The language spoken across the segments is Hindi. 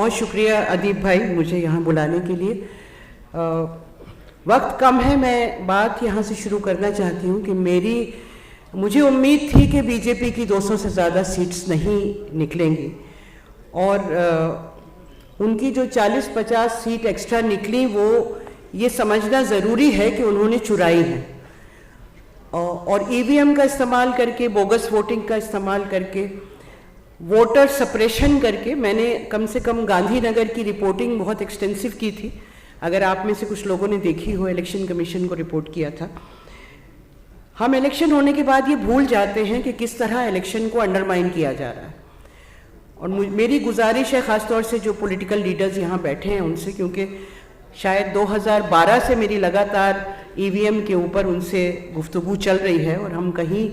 बहुत शुक्रिया अदीप भाई मुझे यहाँ बुलाने के लिए। वक्त कम है, मैं बात यहाँ से शुरू करना चाहती हूँ कि मुझे उम्मीद थी कि बीजेपी की 200 से ज़्यादा सीट्स नहीं निकलेंगी और उनकी जो 40-50 सीट एक्स्ट्रा निकली वो ये समझना ज़रूरी है कि उन्होंने चुराई है और ईवीएम का इस्तेमाल करके, बोगस वोटिंग का इस्तेमाल करके, वोटर सप्रेशन करके। मैंने कम से कम गांधीनगर की रिपोर्टिंग बहुत एक्सटेंसिव की थी, अगर आप में से कुछ लोगों ने देखी हो, इलेक्शन कमीशन को रिपोर्ट किया था। हम इलेक्शन होने के बाद ये भूल जाते हैं कि किस तरह इलेक्शन को अंडरमाइन किया जा रहा है और मेरी गुजारिश है ख़ासतौर से जो पॉलिटिकल लीडर्स यहाँ बैठे हैं उनसे, क्योंकि शायद 2012 से मेरी लगातार ईवीएम के ऊपर उनसे गुफ्तगू चल रही है और हम कहीं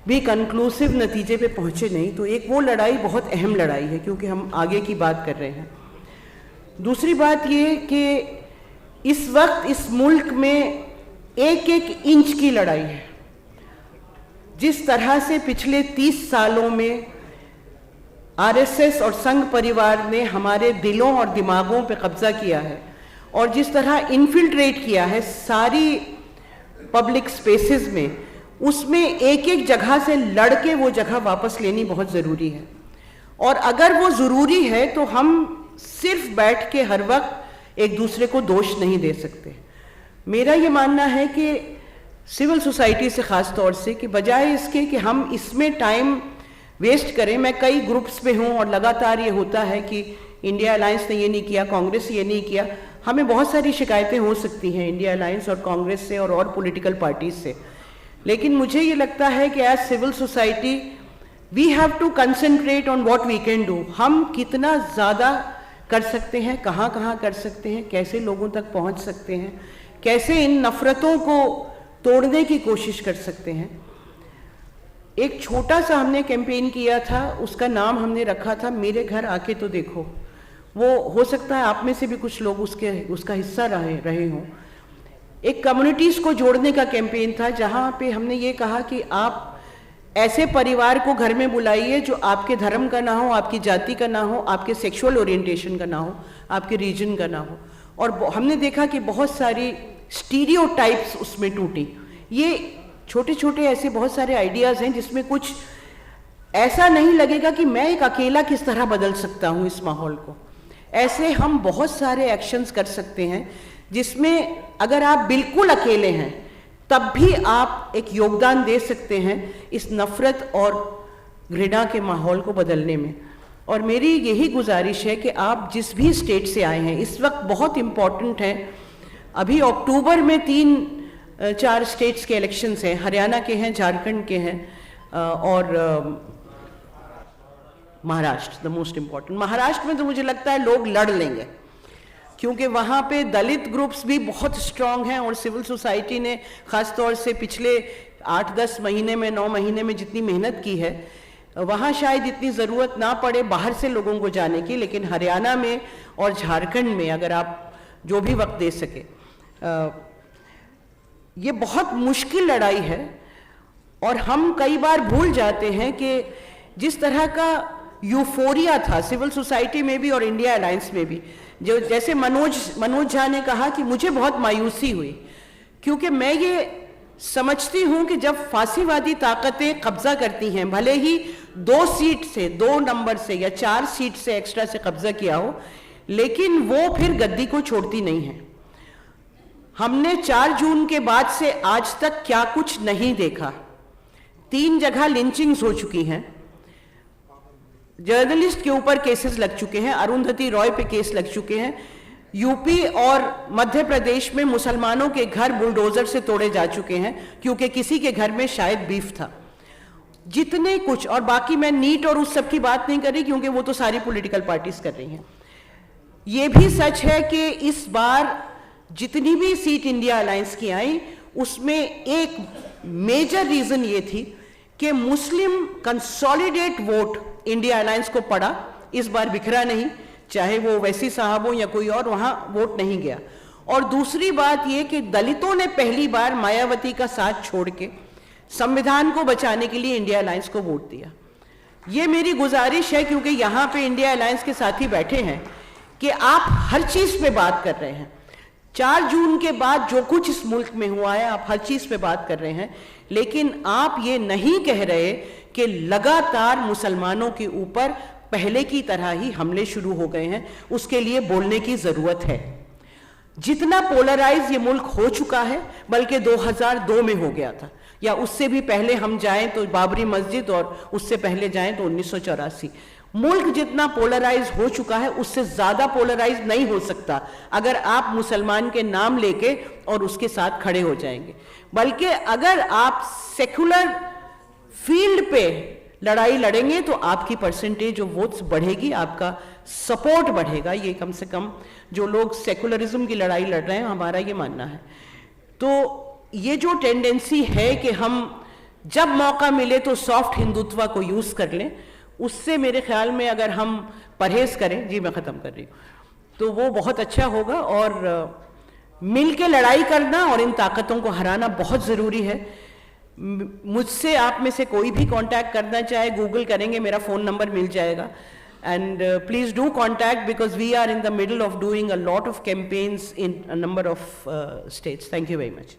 भी कंक्लूसिव नतीजे पे पहुँचे नहीं। तो एक वो लड़ाई बहुत अहम लड़ाई है क्योंकि हम आगे की बात कर रहे हैं। दूसरी बात ये कि इस वक्त इस मुल्क में एक एक इंच की लड़ाई है। जिस तरह से पिछले 30 सालों में आरएसएस और संघ परिवार ने हमारे दिलों और दिमागों पे कब्जा किया है और जिस तरह इन्फिल्ट्रेट किया है सारी पब्लिक स्पेसेस में, उसमें एक एक जगह से लड़के वो जगह वापस लेनी बहुत ज़रूरी है। और अगर वो ज़रूरी है तो हम सिर्फ बैठ के हर वक्त एक दूसरे को दोष नहीं दे सकते। मेरा ये मानना है कि सिविल सोसाइटी से ख़ास तौर से कि बजाय इसके कि हम इसमें टाइम वेस्ट करें, मैं कई ग्रुप्स में हूँ और लगातार ये होता है कि इंडिया अलायंस ने ये नहीं किया, कांग्रेस ये नहीं किया। हमें बहुत सारी शिकायतें हो सकती हैं इंडिया अलायंस और कांग्रेस से और पॉलिटिकल पार्टीज से, लेकिन मुझे ये लगता है कि as civil society we have to concentrate on what we can do. हम कितना ज़्यादा कर सकते हैं, कहाँ कहाँ कर सकते हैं, कैसे लोगों तक पहुँच सकते हैं, कैसे इन नफ़रतों को तोड़ने की कोशिश कर सकते हैं। एक छोटा सा हमने कैंपेन किया था, उसका नाम हमने रखा था मेरे घर आके तो देखो। वो हो सकता है आप में से भी कुछ लोग उसका हिस्सा रहे हों। एक कम्युनिटीज़ को जोड़ने का कैंपेन था जहाँ पे हमने ये कहा कि आप ऐसे परिवार को घर में बुलाइए जो आपके धर्म का ना हो, आपकी जाति का ना हो, आपके सेक्सुअल ओरिएंटेशन का ना हो, आपके रीजन का ना हो। और हमने देखा कि बहुत सारी स्टीरियोटाइप्स उसमें टूटी। ये छोटे छोटे ऐसे बहुत सारे आइडियाज़ हैं जिसमें कुछ ऐसा नहीं लगेगा कि मैं एक अकेला किस तरह बदल सकता हूँ इस माहौल को। ऐसे हम बहुत सारे एक्शंस कर सकते हैं जिसमें अगर आप बिल्कुल अकेले हैं तब भी आप एक योगदान दे सकते हैं इस नफ़रत और घृणा के माहौल को बदलने में। और मेरी यही गुजारिश है कि आप जिस भी स्टेट से आए हैं, इस वक्त बहुत इम्पॉर्टेंट है। अभी अक्टूबर में 3-4 स्टेट्स के इलेक्शंस हैं, हरियाणा के हैं, झारखंड के हैं और Maharashtra the most important. Maharashtra में तो मुझे लगता है लोग लड़ लेंगे क्योंकि वहाँ पे दलित ग्रुप्स भी बहुत स्ट्रांग हैं और सिविल सोसाइटी ने ख़ास तौर से पिछले 8-10 महीने में, 9 महीने में जितनी मेहनत की है, वहाँ शायद इतनी ज़रूरत ना पड़े बाहर से लोगों को जाने की। लेकिन हरियाणा में और झारखंड में अगर आप जो भी वक्त दे सके, ये बहुत मुश्किल लड़ाई है। और हम कई बार भूल जाते हैं कि जिस तरह का यूफोरिया था सिविल सोसाइटी में भी और इंडिया अलायंस में भी, जो जैसे मनोज झा ने कहा कि मुझे बहुत मायूसी हुई क्योंकि मैं ये समझती हूँ कि जब फांसीवादी ताकतें कब्जा करती हैं, भले ही 2 सीट से, 2 नंबर से या 4 सीट से एक्स्ट्रा से कब्जा किया हो, लेकिन वो फिर गद्दी को छोड़ती नहीं है। हमने 4 जून के बाद से आज तक क्या कुछ नहीं देखा। 3 जगह लिंचिंग्स हो चुकी हैं, जर्नलिस्ट के ऊपर केसेस लग चुके हैं, अरुंधति रॉय पे केस लग चुके हैं। यूपी और मध्य प्रदेश में मुसलमानों के घर बुलडोजर से तोड़े जा चुके हैं क्योंकि किसी के घर में शायद बीफ था। जितने कुछ, और बाकी मैं नीट और उस सब की बात नहीं कर रही क्योंकि वो तो सारी पॉलिटिकल पार्टीज कर रही हैं। ये भी सच है कि इस बार जितनी भी सीट इंडिया अलायंस की आई उसमें एक मेजर रीजन ये थी कि मुस्लिम कंसोलिडेट वोट इंडिया अलायंस को पड़ा, इस बार बिखरा नहीं, चाहे वो वैसी साहब हो या कोई और, वहां वोट नहीं गया। और दूसरी बात ये कि दलितों ने पहली बार मायावती का साथ छोड़ के संविधान को बचाने के लिए इंडिया अलायंस को वोट दिया। ये मेरी गुजारिश है क्योंकि यहाँ पे इंडिया अलायंस के साथी बैठे हैं कि आप हर चीज पे बात कर रहे हैं। 4 जून के बाद जो कुछ इस मुल्क में हुआ है, आप हर चीज पे बात कर रहे हैं, लेकिन आप ये नहीं कह रहे कि लगातार मुसलमानों के ऊपर पहले की तरह ही हमले शुरू हो गए हैं। उसके लिए बोलने की जरूरत है। जितना पोलराइज ये मुल्क हो चुका है, बल्कि 2002 में हो गया था, या उससे भी पहले हम जाएं तो बाबरी मस्जिद, और उससे पहले जाएं तो 1984। मुल्क जितना पोलराइज हो चुका है, उससे ज्यादा पोलराइज नहीं हो सकता अगर आप मुसलमान के नाम लेके और उसके साथ खड़े हो जाएंगे। बल्कि अगर आप सेकुलर फील्ड पे लड़ाई लड़ेंगे तो आपकी परसेंटेज ऑफ वोट्स बढ़ेगी, आपका सपोर्ट बढ़ेगा। ये कम से कम जो लोग सेकुलरिज्म की लड़ाई लड़ रहे हैं, हमारा ये मानना है। तो ये जो टेंडेंसी है कि हम जब मौका मिले तो सॉफ्ट हिंदुत्व को यूज कर लें, उससे मेरे ख्याल में अगर हम परहेज करें, जी मैं ख़त्म कर रही हूँ, तो वो बहुत अच्छा होगा। और मिल के लड़ाई करना और इन ताकतों को हराना बहुत ज़रूरी है। मुझसे आप में से कोई भी कांटेक्ट करना चाहे, गूगल करेंगे, मेरा फ़ोन नंबर मिल जाएगा। And please do contact, because we are in the middle of doing a lot of campaigns in a number of states. Thank you very much.